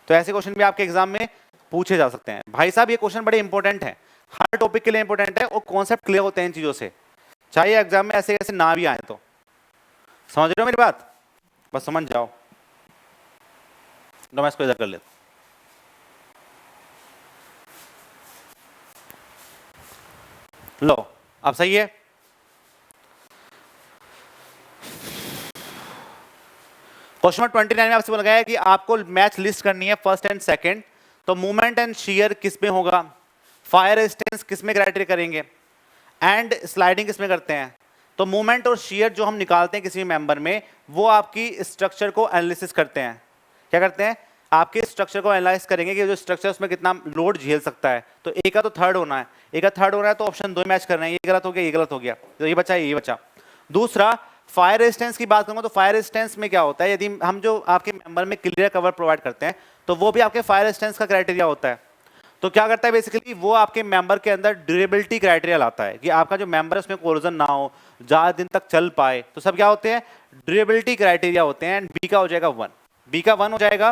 तो ऐसे क्वेश्चन भी आपके एग्जाम में पूछे जा सकते हैं। भाई साहब ये क्वेश्चन बड़े इंपॉर्टेंट है, हर टॉपिक के लिए इंपॉर्टेंट है, और कॉन्सेप्ट क्लियर होते हैं इन चीजों से, चाहे एग्जाम में ऐसे ऐसे ना भी आए। तो समझ रहे हो मेरी बात, बस समझ जाओ। तो मैं इसको इधर कर लेता हूं। लो अब सही है। क्वेश्चन नंबर 29 में आपसे बोला गया है कि आपको मैच लिस्ट करनी है फर्स्ट एंड सेकंड। तो मूवमेंट एंड शेयर किस में होगा, फायर रेजिस्टेंस किस में क्राइटेरिया करेंगे, एंड स्लाइडिंग किस में करते हैं। तो मूवमेंट और शेयर जो हम निकालते हैं किसी भी मेंबर में, वो आपकी स्ट्रक्चर को एनालिसिस करते हैं। क्या करते हैं, आपके स्ट्रक्चर को एनालाइज करेंगे कि जो स्ट्रक्चर उसमें कितना लोड झेल सकता है। तो एक का तो थर्ड होना है, एक का थर्ड होना है, तो ऑप्शन 2 मैच करना है, ये गलत हो गया, ये गलत हो गया, तो ये बचा, ये बचा। दूसरा, फायर रेजिस्टेंस की बात करूंगा तो फायर रेजिस्टेंस में क्या होता है, यदि हम जो आपके मेंबर में क्लियर कवर प्रोवाइड करते हैं तो वो भी आपके फायर रेजिस्टेंस का क्राइटेरिया होता है। तो क्या करता है बेसिकली, वो आपके मेंबर के अंदर ड्यूरेबिलिटी क्राइटेरिया लाता है कि आपका जो मेंबर है उसमें कोरोजन ना हो, ज्यादा दिन तक चल पाए। तो सब क्या होते हैं, ड्यूरेबिलिटी क्राइटेरिया होते हैं। एंड बी का हो जाएगा 1, बी का 1 हो जाएगा,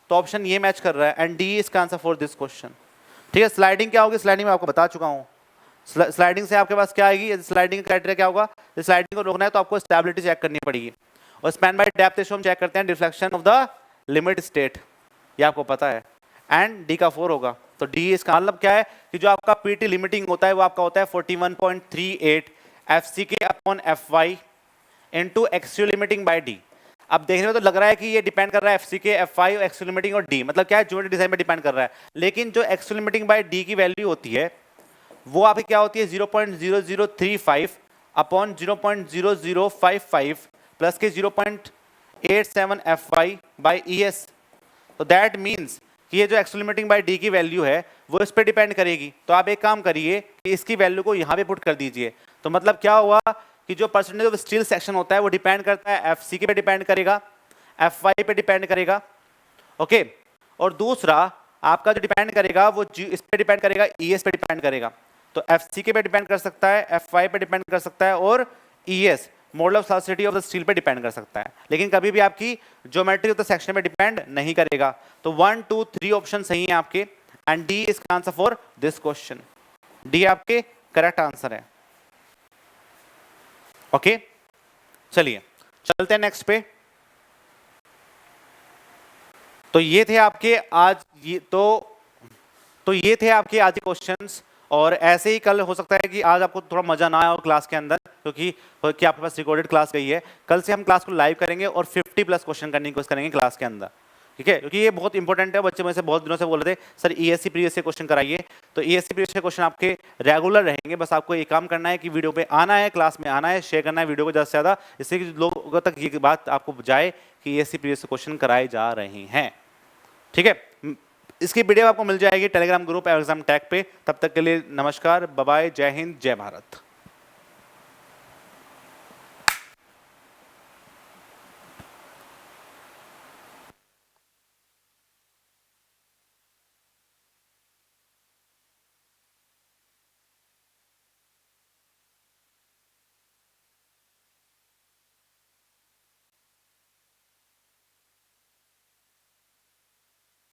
तो ऑप्शन ये मैच कर रहा है एंड डी इसका आंसर फॉर दिस क्वेश्चन। ठीक है, स्लाइडिंग क्या होगी, स्लाइडिंग में आपको बता चुका हूँ। स्लाइडिंग से आपके पास क्या आएगी, स्लाइडिंग क्राइटेरिया क्या होगा, स्लाइडिंग को रोकना है तो आपको स्टेबिलिटी चेक करनी पड़ेगी। और स्पैन बाय डेप्थ रेशियो हम चेक करते हैं deflection of the limit state, ये आपको पता है। एंड डी का 4 होगा, तो डी इसका मतलब क्या है कि जो आपका पीटी लिमिटिंग होता है वो आपका होता है 41.38 FCK अपॉन FY इनटू एक्सट्री लिमिटिंग बाय डी। अब देखने में तो लग रहा है कि ये डिपेंड कर रहा है FCK, FY और एक्सट्री लिमिटिंग और डी, मतलब क्या है ज्योमेट्रिक डिजाइन में डिपेंड कर रहा है। लेकिन जो एक्सट्री लिमिटिंग बाय डी की वैल्यू होती है वो आपकी क्या होती है 0.0035 अपॉन 0.0055 प्लस के 0.87 FY बाय ES। तो दैट मीन्स कि ये जो एक्सट्री लिमिटिंग बाय डी की वैल्यू है वो इस पे डिपेंड करेगी। तो आप एक काम करिए कि इसकी वैल्यू को यहाँ पे पुट कर दीजिए। तो मतलब क्या हुआ कि जो परसेंटेज ऑफ स्टील सेक्शन होता है वो डिपेंड करता है FCK पे डिपेंड करेगा, FY पे डिपेंड करेगा, ओके। और दूसरा आपका जो डिपेंड करेगा वो इस पे डिपेंड करेगा, ES पे डिपेंड करेगा। तो FCK पे डिपेंड कर सकता है, FY पे डिपेंड कर सकता है और ES model of solidity of the steel पे डिपेंड कर सकता है। लेकिन कभी भी आपकी ज्योमेट्री ऑफ द सेक्शन पे डिपेंड नहीं करेगा। तो 1 2 3 ऑप्शन सही है आपके and D is answer for this question. D आपके करेक्ट आंसर है, ओके। चलिए चलते हैं नेक्स्ट पे। तो ये थे आपके आज ये थे आपके आज के क्वेश्चंस। और ऐसे ही कल हो सकता है कि आज आपको थोड़ा मजा ना आए क्लास के अंदर, क्योंकि आपके पास रिकॉर्डेड क्लास गई है। कल से हम क्लास को लाइव करेंगे और 50+ क्वेश्चन करने की कोशिश करेंगे क्लास के अंदर, ठीक है। क्योंकि ये बहुत इंपॉर्टेंट है। बच्चे मुझसे बहुत दिनों से बोल रहे थे सर ESC प्रीवियस से क्वेश्चन कराइए। तो ESC प्रीवियस के क्वेश्चन आपके रेगुलर रहेंगे। बस आपको ये काम करना है कि वीडियो पे आना है, क्लास में आना है, शेयर करना है वीडियो को ज़्यादा से ज़्यादा, इससे कि लोगों तक ये बात आपको जाए कि ESC प्रीवियस से क्वेश्चन कराए जा रहे हैं, ठीक है। इसकी वीडियो आपको मिल जाएगी टेलीग्राम ग्रुप एग्जाम टैग पे। तब तक के लिए नमस्कार, बाय बाय, जय हिंद, जय भारत।